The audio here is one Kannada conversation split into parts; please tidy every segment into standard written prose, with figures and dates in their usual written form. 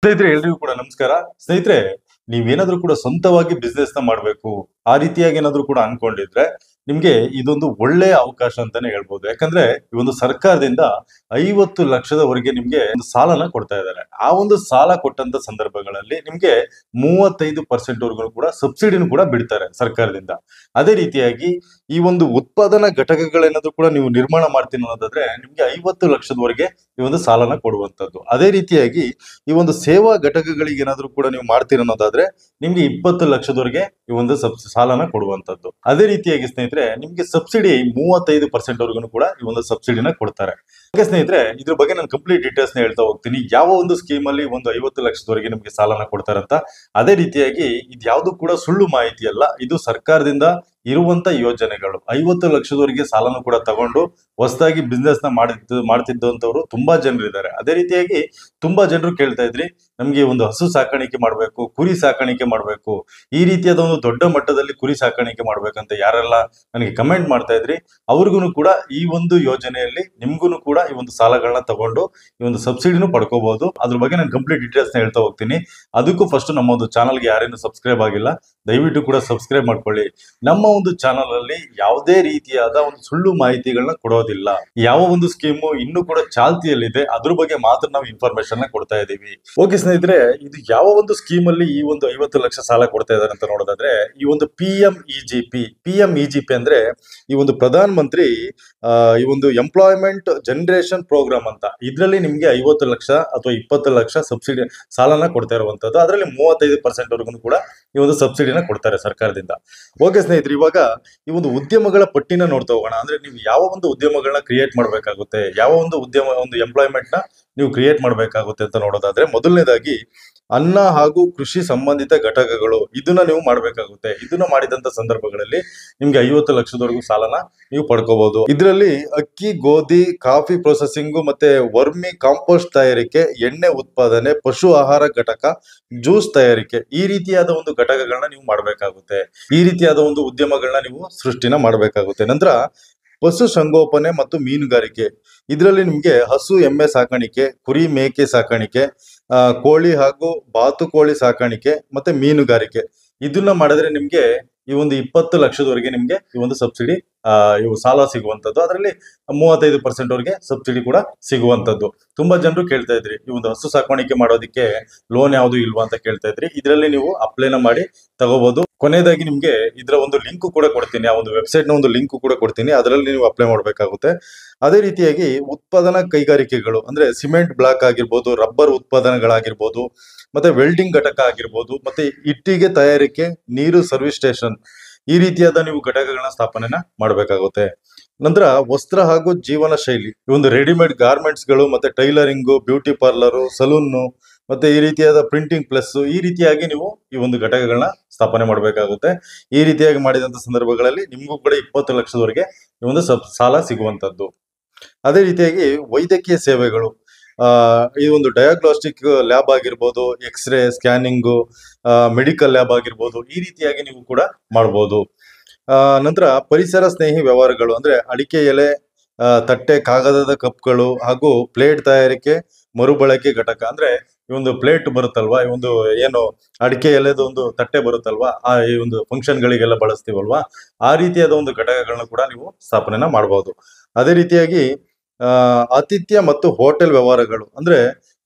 ಸ್ನೇಹಿತರೆ ಎಲ್ರಿಗೂ ಕೂಡ ನಮಸ್ಕಾರ. ಸ್ನೇಹಿತರೆ, ನೀವೇನಾದ್ರೂ ಕೂಡ ಸ್ವಂತವಾಗಿ ಬಿಸ್ನೆಸ್ ನ ಮಾಡ್ಬೇಕು, ಆ ರೀತಿಯಾಗಿ ಏನಾದ್ರೂ ಕೂಡ ಅನ್ಕೊಂಡಿದ್ರೆ ನಿಮ್ಗೆ ಇದೊಂದು ಒಳ್ಳೆಯ ಅವಕಾಶ ಅಂತಾನೆ ಹೇಳ್ಬೋದು. ಯಾಕಂದ್ರೆ ಈ ಒಂದು ಸರ್ಕಾರದಿಂದ 50 ಲಕ್ಷದವರೆಗೆ ನಿಮ್ಗೆ ಒಂದು ಸಾಲನ ಕೊಡ್ತಾ ಇದ್ದಾರೆ. ಆ ಒಂದು ಸಾಲ ಕೊಟ್ಟಂತ ಸಂದರ್ಭಗಳಲ್ಲಿ ನಿಮ್ಗೆ 35% ವರೆಗೂ ಕೂಡ ಸಬ್ಸಿಡಿನೂ ಕೂಡ ಬಿಡ್ತಾರೆ ಸರ್ಕಾರದಿಂದ. ಅದೇ ರೀತಿಯಾಗಿ ಈ ಒಂದು ಉತ್ಪಾದನಾ ಘಟಕಗಳೇನಾದ್ರೂ ಕೂಡ ನೀವು ನಿರ್ಮಾಣ ಮಾಡ್ತೀನಿ ಅನ್ನೋದಾದ್ರೆ ನಿಮ್ಗೆ 50 ಲಕ್ಷದವರೆಗೆ ಈ ಒಂದು ಸಾಲನ ಕೊಡುವಂತದ್ದು. ಅದೇ ರೀತಿಯಾಗಿ ಈ ಒಂದು ಸೇವಾ ಘಟಕಗಳಿಗೆ ಏನಾದ್ರೂ ಕೂಡ ನೀವು ಮಾಡ್ತೀರ ಅನ್ನೋದಾದ್ರೆ ನಿಮ್ಗೆ 20 ಲಕ್ಷದವರೆಗೆ ಈ ಒಂದು ಸಾಲನ ಕೊಡುವಂತದ್ದು. ಅದೇ ರೀತಿಯಾಗಿ ಸ್ನೇಹಿತರೆ, ನಿಮ್ಗೆ ಸಬ್ಸಿಡಿ 35% ವರೆಗೂ ಕೂಡ ಈ ಒಂದು ಸಬ್ಸಿಡಿನ ಕೊಡ್ತಾರೆ. ಹಾಗೆ ಸ್ನೇಹಿತರೆ, ಇದ್ರ ಬಗ್ಗೆ ನಾನು ಕಂಪ್ಲೀಟ್ ಡೀಟೇಲ್ಸ್ ನ ಹೇಳ್ತಾ ಹೋಗ್ತೀನಿ. ಯಾವ ಒಂದು ಸ್ಕೀಮ್ ಅಲ್ಲಿ ಒಂದು 50 ಲಕ್ಷದವರೆಗೆ ನಿಮ್ಗೆ ಸಾಲನ ಕೊಡ್ತಾರಂತ. ಅದೇ ರೀತಿಯಾಗಿ ಇದ್ಯಾವುದು ಕೂಡ ಸುಳ್ಳು ಮಾಹಿತಿ ಅಲ್ಲ, ಇದು ಸರ್ಕಾರದಿಂದ ಇರುವಂತ ಯೋಜನೆಗಳು. 50 ಲಕ್ಷದವರೆಗೆ ಸಾಲನು ಕೂಡ ತಗೊಂಡು ಹೊಸದಾಗಿ ಬಿಸ್ನೆಸ್ ನ ಮಾಡ್ತಿದ್ದಂತವ್ರು ತುಂಬಾ ಜನರು ಇದ್ದಾರೆ. ಅದೇ ರೀತಿಯಾಗಿ ತುಂಬಾ ಜನರು ಕೇಳ್ತಾ ಇದ್ರಿ, ನಮ್ಗೆ ಒಂದು ಹಸು ಸಾಕಾಣಿಕೆ ಮಾಡ್ಬೇಕು, ಕುರಿ ಸಾಕಾಣಿಕೆ ಮಾಡ್ಬೇಕು, ಈ ರೀತಿಯಾದ ಒಂದು ದೊಡ್ಡ ಮಟ್ಟದಲ್ಲಿ ಕುರಿ ಸಾಕಾಣಿಕೆ ಮಾಡ್ಬೇಕಂತ ಯಾರೆಲ್ಲ ನನಗೆ ಕಮೆಂಟ್ ಮಾಡ್ತಾ ಇದ್ರಿ, ಅವ್ರಿಗೂ ಕೂಡ ಈ ಒಂದು ಯೋಜನೆಯಲ್ಲಿ ನಿಮ್ಗೂ ಕೂಡ ಈ ಒಂದು ಸಾಲಗಳನ್ನ ತಗೊಂಡು ಈ ಒಂದು ಸಬ್ಸಿಡಿನೂ ಪಡ್ಕೋಬಹುದು. ಅದ್ರ ಬಗ್ಗೆ ನಾನು ಕಂಪ್ಲೀಟ್ ಡೀಟೇಲ್ಸ್ ನ ಹೇಳ್ತಾ ಹೋಗ್ತೀನಿ. ಅದಕ್ಕೂ ಫಸ್ಟ್ ನಮ್ಮ ಒಂದು ಚಾನಲ್ಗೆ ಯಾರೇನು ಸಬ್ಸ್ಕ್ರೈಬ್ ಆಗಿಲ್ಲ, ದಯವಿಟ್ಟು ಕೂಡ ಸಬ್ಸ್ಕ್ರೈಬ್ ಮಾಡ್ಕೊಳ್ಳಿ. ನಮ್ಮ ಒಂದು ಚಾನಲ್ ಅಲ್ಲಿ ಯಾವುದೇ ರೀತಿಯಾದ ಒಂದು ಸುಳ್ಳು ಮಾಹಿತಿಗಳನ್ನ ಕೊಡೋದಿಲ್ಲ. ಯಾವ ಒಂದು ಸ್ಕೀಮು ಇನ್ನೂ ಕೂಡ ಚಾಲ್ತಿಯಲ್ಲಿದೆ ಅದ್ರ ಬಗ್ಗೆ ಮಾತ್ರ ನಾವು ಇನ್ಫಾರ್ಮೇಶನ್ ನ ಕೊಡ್ತಾ ಇದೀವಿ. ಓಕೆ ಸ್ನೇಹಿತರೆ, ಇದು ಯಾವ ಒಂದು ಸ್ಕೀಮ್ ಅಲ್ಲಿ ಈ ಒಂದು 50 ಲಕ್ಷ ಸಾಲ ಕೊಡ್ತಾ ಇದ್ದಾರೆ ಅಂತ ನೋಡೋದಾದ್ರೆ ಈ ಒಂದು PMEGP ಅಂದ್ರೆ ಈ ಒಂದು ಪ್ರಧಾನ ಮಂತ್ರಿ ಈ ಒಂದು ಎಂಪ್ಲಾಯ್ಮೆಂಟ್ ಜನರೇಷನ್ ಪ್ರೋಗ್ರಾಮ್ ಅಂತ, ಇದ್ರಲ್ಲಿ ನಿಮ್ಗೆ 50 ಲಕ್ಷ ಅಥವಾ 20 ಲಕ್ಷ ಸಬ್ಸಿಡಿ ಸಾಲನ ಕೊಡ್ತಾ ಇರುವಂತದ್ದು. ಅದರಲ್ಲಿ 35% ವರೆಗೂ ಕೂಡ ಈ ಒಂದು ಸಬ್ಸಿಡಿನ ಕೊಡ್ತಾರೆ ಸರ್ಕಾರದಿಂದ. ಓಕೆ ಸ್ನೇಹಿತರೆ, ಇವಾಗ ಈ ಒಂದು ಉದ್ಯಮಗಳ ಪಟ್ಟಿನ ನೋಡ್ತಾ ಹೋಗೋಣ. ಅಂದ್ರೆ ನೀವು ಯಾವ ಒಂದು ಉದ್ಯಮಗಳನ್ನ ಕ್ರಿಯೇಟ್ ಮಾಡ್ಬೇಕಾಗುತ್ತೆ, ಯಾವ ಒಂದು ಒಂದು ಎಂಪ್ಲಾಯ್ಮೆಂಟ್ ನ ನೀವು ಕ್ರಿಯೇಟ್ ಮಾಡ್ಬೇಕಾಗುತ್ತೆ ಅಂತ ನೋಡೋದಾದ್ರೆ, ಮೊದಲನೇದಾಗಿ ಅನ್ನ ಹಾಗೂ ಕೃಷಿ ಸಂಬಂಧಿತ ಘಟಕಗಳು, ಇದನ್ನ ನೀವು ಮಾಡ್ಬೇಕಾಗುತ್ತೆ. ಇದನ್ನ ಮಾಡಿದಂತ ಸಂದರ್ಭಗಳಲ್ಲಿ ನಿಮ್ಗೆ 50 ಲಕ್ಷದವರೆಗೂ ಸಾಲನ ನೀವು ಪಡ್ಕೋಬಹುದು. ಇದರಲ್ಲಿ ಅಕ್ಕಿ, ಗೋಧಿ, ಕಾಫಿ ಪ್ರೊಸೆಸಿಂಗ್ ಮತ್ತೆ ವರ್ಮಿ ಕಾಂಪೋಸ್ಟ್ ತಯಾರಿಕೆ, ಎಣ್ಣೆ ಉತ್ಪಾದನೆ, ಪಶು ಆಹಾರ ಘಟಕ, ಜ್ಯೂಸ್ ತಯಾರಿಕೆ, ಈ ರೀತಿಯಾದ ಒಂದು ಘಟಕಗಳನ್ನ ನೀವು ಮಾಡ್ಬೇಕಾಗುತ್ತೆ. ಈ ರೀತಿಯಾದ ಒಂದು ಉದ್ಯಮಗಳನ್ನ ನೀವು ಸೃಷ್ಟಿನ ಮಾಡ್ಬೇಕಾಗುತ್ತೆ. ನಂತರ ಪಶು ಸಂಗೋಪನೆ ಮತ್ತು ಮೀನುಗಾರಿಕೆ, ಇದರಲ್ಲಿ ನಿಮ್ಗೆ ಹಸು ಎಮ್ಮೆ ಸಾಕಾಣಿಕೆ, ಕುರಿ ಮೇಕೆ ಸಾಕಾಣಿಕೆ, ಕೋಳಿ ಹಾಗೂ ಬಾತುಕೋಳಿ ಸಾಕಾಣಿಕೆ ಮತ್ತೆ ಮೀನುಗಾರಿಕೆ, ಇದನ್ನ ಮಾಡಿದ್ರೆ ನಿಮ್ಗೆ ಈ ಒಂದು 20 ಲಕ್ಷದವರೆಗೆ ನಿಮ್ಗೆ ಈ ಒಂದು ಸಬ್ಸಿಡಿ ಇವು ಸಾಲ ಸಿಗುವಂತದ್ದು. ಅದರಲ್ಲಿ 35% ವರೆಗೆ ಸಬ್ಸಿಡಿ ಕೂಡ ಸಿಗುವಂತದ್ದು. ತುಂಬಾ ಜನರು ಕೇಳ್ತಾ ಇದ್ರಿ, ಈ ಒಂದು ಹಸು ಸಾಕಾಣಿಕೆ ಮಾಡೋದಕ್ಕೆ ಲೋನ್ ಯಾವುದು ಇಲ್ವಾ ಅಂತ ಕೇಳ್ತಾ ಇದ್ರಿ. ಇದರಲ್ಲಿ ನೀವು ಅಪ್ಲೈನ ಮಾಡಿ ತಗೋಬಹುದು. ಕೊನೆಯದಾಗಿ ನಿಮ್ಗೆ ಇದರ ಒಂದು ಲಿಂಕ್ ಕೂಡ ಕೊಡ್ತೀನಿ, ಆ ಒಂದು ವೆಬ್ಸೈಟ್ ನ ಒಂದು ಲಿಂಕ್ ಕೂಡ ಕೊಡ್ತೀನಿ, ಅದರಲ್ಲಿ ನೀವು ಅಪ್ಲೈ ಮಾಡಬೇಕಾಗುತ್ತೆ. ಅದೇ ರೀತಿಯಾಗಿ ಉತ್ಪಾದನಾ ಕೈಗಾರಿಕೆಗಳು ಅಂದ್ರೆ ಸಿಮೆಂಟ್ ಬ್ಲಾಕ್ ಆಗಿರ್ಬೋದು, ರಬ್ಬರ್ ಉತ್ಪಾದನೆಗಳಾಗಿರ್ಬೋದು, ಮತ್ತೆ ವೆಲ್ಡಿಂಗ್ ಘಟಕ ಆಗಿರ್ಬೋದು, ಮತ್ತೆ ಇಟ್ಟಿಗೆ ತಯಾರಿಕೆ, ನೀರು ಸರ್ವಿಸ್ ಸ್ಟೇಷನ್, ಈ ರೀತಿಯಾದ ನೀವು ಘಟಕಗಳನ್ನ ಸ್ಥಾಪನೆನ ಮಾಡಬೇಕಾಗುತ್ತೆ. ನಂತರ ವಸ್ತ್ರ ಹಾಗೂ ಜೀವನ ಶೈಲಿ, ಈ ಒಂದು ರೆಡಿಮೇಡ್ ಗಾರ್ಮೆಂಟ್ಸ್ ಗಳು, ಮತ್ತೆ ಟೈಲರಿಂಗು, ಬ್ಯೂಟಿ ಪಾರ್ಲರು, ಸಲೂನ್, ಮತ್ತೆ ಈ ರೀತಿಯಾದ ಪ್ರಿಂಟಿಂಗ್ ಪ್ರೆಸ್, ಈ ರೀತಿಯಾಗಿ ನೀವು ಈ ಒಂದು ಘಟಕಗಳನ್ನ ಸ್ಥಾಪನೆ ಮಾಡಬೇಕಾಗುತ್ತೆ. ಈ ರೀತಿಯಾಗಿ ಮಾಡಿದಂತ ಸಂದರ್ಭಗಳಲ್ಲಿ ನಿಮ್ಗೂ ಕೂಡ 20 ಲಕ್ಷದವರೆಗೆ ಈ ಒಂದು ಸಾಲ ಸಿಗುವಂತದ್ದು. ಅದೇ ರೀತಿಯಾಗಿ ವೈದ್ಯಕೀಯ ಸೇವೆಗಳು, ಈ ಒಂದು ಡಯಾಗ್ನೋಸ್ಟಿಕ್ ಲ್ಯಾಬ್ ಆಗಿರ್ಬೋದು, ಎಕ್ಸ್ರೇ, ಸ್ಕ್ಯಾನಿಂಗು, ಮೆಡಿಕಲ್ ಲ್ಯಾಬ್ ಆಗಿರ್ಬೋದು, ಈ ರೀತಿಯಾಗಿ ನೀವು ಕೂಡ ಮಾಡ್ಬೋದು. ನಂತರ ಪರಿಸರ ಸ್ನೇಹಿ ವ್ಯವಹಾರಗಳು ಅಂದ್ರೆ ಅಡಿಕೆ ಎಲೆ, ತಟ್ಟೆ, ಕಾಗದದ ಕಪ್ಗಳು ಹಾಗೂ ಪ್ಲೇಟ್ ತಯಾರಿಕೆ, ಮರುಬಳಕೆ ಘಟಕ, ಅಂದ್ರೆ ಈ ಒಂದು ಪ್ಲೇಟ್ ಬರುತ್ತಲ್ವಾ, ಈ ಒಂದು ಏನು ಅಡಿಕೆ ಎಲೆದು ಒಂದು ತಟ್ಟೆ ಬರುತ್ತಲ್ವಾ, ಈ ಒಂದು ಫಂಕ್ಷನ್ ಗಳಿಗೆಲ್ಲ ಬಳಸ್ತೀವಲ್ವಾ, ಆ ರೀತಿಯಾದ ಒಂದು ಘಟಕಗಳನ್ನ ಕೂಡ ನೀವು ಸ್ಥಾಪನೆನ ಮಾಡಬಹುದು. ಅದೇ ರೀತಿಯಾಗಿ ಆತಿಥ್ಯ ಮತ್ತು ಹೋಟೆಲ್ ವ್ಯವಹಾರಗಳು ಅಂದ್ರೆ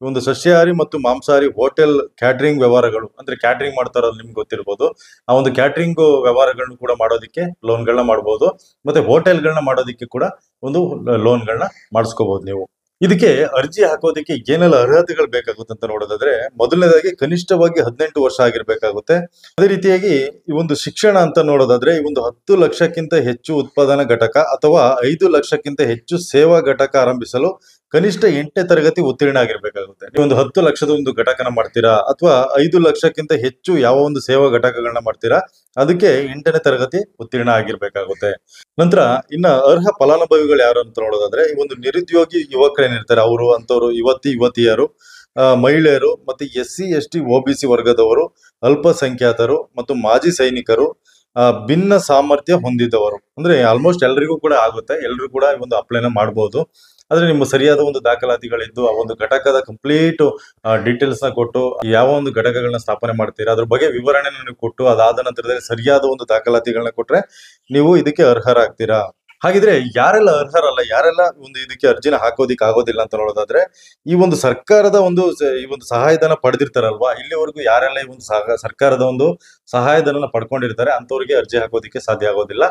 ಒಂದು ಸಸ್ಯಾಹಾರಿ ಮತ್ತು ಮಾಂಸಾಹಾರಿ ಹೋಟೆಲ್ ಕ್ಯಾಟರಿಂಗ್ ವ್ಯವಹಾರಗಳು, ಅಂದ್ರೆ ಕ್ಯಾಟರಿಂಗ್ ಮಾಡ್ತಾರಲ್ಲ ನಿಮ್ಗೆ ಗೊತ್ತಿರ್ಬೋದು, ಆ ಒಂದು ಕ್ಯಾಟರಿಂಗ್ ವ್ಯವಹಾರಗಳನ್ನ ಕೂಡ ಮಾಡೋದಕ್ಕೆ ಲೋನ್ಗಳನ್ನ ಮಾಡಬಹುದು. ಮತ್ತೆ ಹೋಟೆಲ್ಗಳನ್ನ ಮಾಡೋದಕ್ಕೆ ಕೂಡ ಒಂದು ಲೋನ್ಗಳನ್ನ ಮಾಡಿಸ್ಕೋಬಹುದು ನೀವು. ಇದಕ್ಕೆ ಅರ್ಜಿ ಹಾಕೋದಕ್ಕೆ ಏನೆಲ್ಲ ಅರ್ಹತೆಗಳು ಬೇಕಾಗುತ್ತೆ ಅಂತ ನೋಡೋದಾದ್ರೆ, ಮೊದಲನೇದಾಗಿ ಕನಿಷ್ಠವಾಗಿ 18 ವರ್ಷ ಆಗಿರ್ಬೇಕಾಗುತ್ತೆ. ಅದೇ ರೀತಿಯಾಗಿ ಈ ಒಂದು ಶಿಕ್ಷಣ ಅಂತ ನೋಡೋದಾದ್ರೆ, ಈ ಒಂದು 10 ಲಕ್ಷಕ್ಕಿಂತ ಹೆಚ್ಚು ಉತ್ಪಾದನಾ ಘಟಕ ಅಥವಾ 5 ಲಕ್ಷಕ್ಕಿಂತ ಹೆಚ್ಚು ಸೇವಾ ಘಟಕ ಆರಂಭಿಸಲು ಕನಿಷ್ಠ 8ನೇ ತರಗತಿ ಉತ್ತೀರ್ಣ ಆಗಿರ್ಬೇಕಾಗುತ್ತೆ. ನೀವು ಒಂದು 10 ಲಕ್ಷದ ಒಂದು ಘಟಕನ ಮಾಡ್ತೀರಾ ಅಥವಾ 5 ಲಕ್ಷಕ್ಕಿಂತ ಹೆಚ್ಚು ಯಾವ ಒಂದು ಸೇವಾ ಘಟಕಗಳನ್ನ ಮಾಡ್ತೀರಾ, ಅದಕ್ಕೆ 8ನೇ ತರಗತಿ ಉತ್ತೀರ್ಣ ಆಗಿರ್ಬೇಕಾಗುತ್ತೆ. ನಂತರ ಇನ್ನ ಅರ್ಹ ಫಲಾನುಭವಿಗಳು ಯಾರು ಅಂತ ನೋಡೋದಾದ್ರೆ, ಈ ಒಂದು ನಿರುದ್ಯೋಗಿ ಯುವಕರೇನಿರ್ತಾರೆ ಅವರು ಅಂತವ್ರು, ಯುವತಿಯರು, ಮಹಿಳೆಯರು, ಮತ್ತೆ SC ST OBC ವರ್ಗದವರು, ಅಲ್ಪಸಂಖ್ಯಾತರು ಮತ್ತು ಮಾಜಿ ಸೈನಿಕರು, ಭಿನ್ನ ಸಾಮರ್ಥ್ಯ ಹೊಂದಿದವರು, ಅಂದ್ರೆ ಆಲ್ಮೋಸ್ಟ್ ಎಲ್ರಿಗೂ ಕೂಡ ಆಗುತ್ತೆ, ಎಲ್ರು ಕೂಡ ಈ ಒಂದು ಅಪ್ಲೈನ ಮಾಡಬಹುದು. ಆದ್ರೆ ನಿಮ್ಮ ಸರಿಯಾದ ಒಂದು ದಾಖಲಾತಿಗಳಿದ್ದು ಆ ಒಂದು ಘಟಕದ ಕಂಪ್ಲೀಟ್ ಡೀಟೇಲ್ಸ್ ನ ಕೊಟ್ಟು ಯಾವ ಒಂದು ಘಟಕಗಳನ್ನ ಸ್ಥಾಪನೆ ಮಾಡ್ತೀರಾ ಅದ್ರ ಬಗ್ಗೆ ವಿವರಣೆ ನೀವು ಕೊಟ್ಟು ಅದಾದ ನಂತರದಲ್ಲಿ ಸರಿಯಾದ ಒಂದು ದಾಖಲಾತಿಗಳನ್ನ ಕೊಟ್ರೆ ನೀವು ಇದಕ್ಕೆ ಅರ್ಹರಾಗ್ತೀರಾ. ಹಾಗಿದ್ರೆ ಯಾರೆಲ್ಲ ಅರ್ಹರಲ್ಲ, ಯಾರೆಲ್ಲ ಒಂದು ಇದಕ್ಕೆ ಅರ್ಜಿನ ಹಾಕೋದಿಕ್ ಆಗೋದಿಲ್ಲ ಅಂತ ನೋಡೋದಾದ್ರೆ, ಈ ಒಂದು ಸರ್ಕಾರದ ಒಂದು ಈ ಒಂದು ಸಹಾಯಧನ ಪಡೆದಿರ್ತಾರಲ್ವಾ, ಇಲ್ಲಿವರೆಗೂ ಯಾರೆಲ್ಲ ಈ ಒಂದು ಸರ್ಕಾರದ ಒಂದು ಸಹಾಯಧನ ಪಡ್ಕೊಂಡಿರ್ತಾರೆ ಅಂತವ್ರಿಗೆ ಅರ್ಜಿ ಹಾಕೋದಿಕ್ಕೆ ಸಾಧ್ಯ ಆಗೋದಿಲ್ಲ.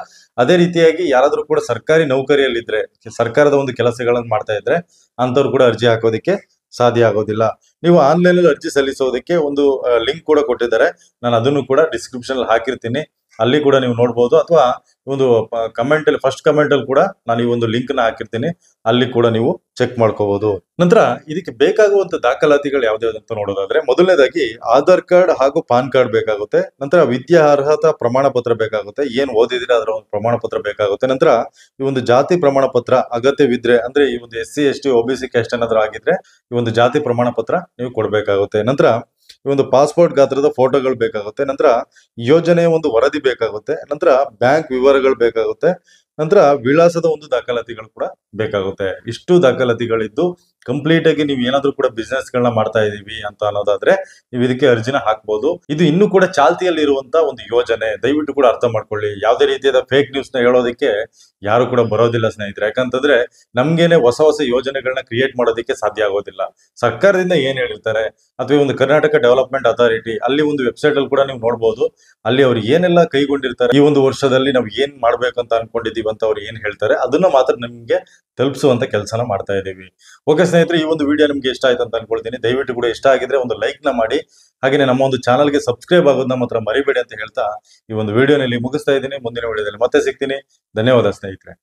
ಅದೇ ರೀತಿಯಾಗಿ ಯಾರಾದ್ರೂ ಕೂಡ ಸರ್ಕಾರಿ ನೌಕರಿಯಲ್ಲಿದ್ರೆ, ಸರ್ಕಾರದ ಒಂದು ಕೆಲಸಗಳನ್ನ ಮಾಡ್ತಾ ಇದ್ರೆ ಅಂತವ್ರು ಕೂಡ ಅರ್ಜಿ ಹಾಕೋದಿಕ್ಕೆ ಸಾಧ್ಯ ಆಗೋದಿಲ್ಲ. ನೀವು ಆನ್ಲೈನ್ ಅಲ್ಲಿ ಅರ್ಜಿ ಸಲ್ಲಿಸೋದಕ್ಕೆ ಒಂದು ಲಿಂಕ್ ಕೂಡ ಕೊಟ್ಟಿದ್ದಾರೆ, ನಾನು ಅದನ್ನು ಕೂಡ ಡಿಸ್ಕ್ರಿಪ್ಷನ್ ಅಲ್ಲಿ ಹಾಕಿರ್ತೀನಿ, ಅಲ್ಲಿ ಕೂಡ ನೀವು ನೋಡ್ಬೋದು. ಅಥವಾ ಒಂದು ಕಮೆಂಟ್ ಅಲ್ಲಿ ಫಸ್ಟ್ ಕಮೆಂಟ್ ಅಲ್ಲಿ ಕೂಡ ನಾನು ಈ ಒಂದು ಲಿಂಕ್ ನ ಹಾಕಿರ್ತೀನಿ, ಅಲ್ಲಿ ಕೂಡ ನೀವು ಚೆಕ್ ಮಾಡ್ಕೋಬಹುದು. ನಂತರ ಇದಕ್ಕೆ ಬೇಕಾಗುವಂತ ದಾಖಲಾತಿಗಳು ಯಾವ್ದಾವ್ದು ಅಂತ ನೋಡೋದಾದ್ರೆ, ಮೊದಲನೇದಾಗಿ ಆಧಾರ್ ಕಾರ್ಡ್ ಹಾಗೂ ಪಾನ್ ಕಾರ್ಡ್ ಬೇಕಾಗುತ್ತೆ. ನಂತರ ವಿದ್ಯಾ ಅರ್ಹತಾ ಪ್ರಮಾಣ ಪತ್ರ ಬೇಕಾಗುತ್ತೆ, ಏನ್ ಓದಿದ್ರೆ ಅದರ ಒಂದು ಪ್ರಮಾಣ ಪತ್ರ ಬೇಕಾಗುತ್ತೆ. ನಂತರ ಈ ಒಂದು ಜಾತಿ ಪ್ರಮಾಣ ಪತ್ರ ಅಗತ್ಯವಿದ್ರೆ, ಅಂದ್ರೆ ಈ ಒಂದು SC ST OBC ಕ್ಯಾಸ್ಟ್ ಏನಾದ್ರು ಆಗಿದ್ರೆ ಈ ಒಂದು ಜಾತಿ ಪ್ರಮಾಣ ಪತ್ರ ನೀವು ಕೊಡ್ಬೇಕಾಗುತ್ತೆ. ನಂತರ ಈ ಒಂದು ಪಾಸ್ಪೋರ್ಟ್ ಗಾತ್ರದ ಫೋಟೋಗಳು ಬೇಕಾಗುತ್ತೆ. ನಂತರ ಯೋಜನೆಯ ಒಂದು ವರದಿ ಬೇಕಾಗುತ್ತೆ. ನಂತರ ಬ್ಯಾಂಕ್ ವಿವರಗಳು ಬೇಕಾಗುತ್ತೆ. ನಂತರ ವಿಳಾಸದ ಒಂದು ದಾಖಲಾತಿಗಳು ಕೂಡ ಬೇಕಾಗುತ್ತೆ. ಇಷ್ಟು ದಾಖಲಾತಿಗಳಿದ್ದು ಕಂಪ್ಲೀಟ್ ಆಗಿ ನೀವು ಏನಾದ್ರೂ ಕೂಡ ಬಿಸ್ನೆಸ್ ಗಳನ್ನ ಮಾಡ್ತಾ ಇದೀವಿ ಅಂತ ಅನ್ನೋದಾದ್ರೆ ನೀವು ಇದಕ್ಕೆ ಅರ್ಜಿನ ಹಾಕ್ಬಹುದು. ಇದು ಇನ್ನೂ ಕೂಡ ಚಾಲ್ತಿಯಲ್ಲಿ ಇರುವಂತ ಒಂದು ಯೋಜನೆ, ದಯವಿಟ್ಟು ಕೂಡ ಅರ್ಥ ಮಾಡ್ಕೊಳ್ಳಿ. ಯಾವುದೇ ರೀತಿಯಾದ ಫೇಕ್ ನ್ಯೂಸ್ ನ ಹೇಳೋದಕ್ಕೆ ಯಾರು ಕೂಡ ಬರೋದಿಲ್ಲ ಸ್ನೇಹಿತರೆ. ಯಾಕಂತಂದ್ರೆ ನಮ್ಗೇನೆ ಹೊಸ ಹೊಸ ಯೋಜನೆಗಳನ್ನ ಕ್ರಿಯೇಟ್ ಮಾಡೋದಕ್ಕೆ ಸಾಧ್ಯ ಆಗೋದಿಲ್ಲ. ಸರ್ಕಾರದಿಂದ ಏನ್ ಹೇಳಿರ್ತಾರೆ ಅಥವಾ ಒಂದು ಕರ್ನಾಟಕ ಡೆವಲಪ್ಮೆಂಟ್ ಅಥಾರಿಟಿ ಅಲ್ಲಿ ಒಂದು ವೆಬ್ಸೈಟ್ ಅಲ್ಲಿ ಕೂಡ ನೀವು ನೋಡಬಹುದು, ಅಲ್ಲಿ ಅವ್ರು ಏನೆಲ್ಲ ಕೈಗೊಂಡಿರ್ತಾರೆ, ಈ ಒಂದು ವರ್ಷದಲ್ಲಿ ನಾವು ಏನ್ ಮಾಡ್ಬೇಕಂತ ಅನ್ಕೊಂಡಿದೀವಿ ಅಂತ ಅವ್ರು ಏನ್ ಹೇಳ್ತಾರೆ ಅದನ್ನ ಮಾತ್ರ ನಿಮ್ಗೆ ತಲುಪಿಸುವಂತ ಕೆಲಸನ ಮಾಡ್ತಾ ಇದೀವಿ. ಓಕೆ ಸ್ನೇಹಿತರೆ, ಈ ಒಂದು ವಿಡಿಯೋ ನಿಮ್ಗೆ ಇಷ್ಟ ಆಯ್ತು ಅಂತ ಅನ್ಕೊಳ್ತೀನಿ. ದಯವಿಟ್ಟು ಕೂಡ ಇಷ್ಟ ಆಗಿದ್ರೆ ಒಂದು ಲೈಕ್ ನ ಮಾಡಿ, ಹಾಗೆ ನಮ್ಮ ಒಂದು ಚಾನಲ್ಗೆ ಸಬ್ಸ್ಕ್ರೈಬ್ ಆಗೋದನ್ನ ಮಾತ್ರ ಮರಿಬೇಡಿ ಅಂತ ಹೇಳ್ತಾ ಈ ಒಂದು ವಿಡಿಯೋನಲ್ಲಿ ಮುಗಿಸ್ತಾ ಇದ್ದೀನಿ. ಮುಂದಿನ ವಿಡಿಯೋದಲ್ಲಿ ಮತ್ತೆ ಸಿಗ್ತೀನಿ. ಧನ್ಯವಾದ ಸ್ನೇಹಿತರೆ.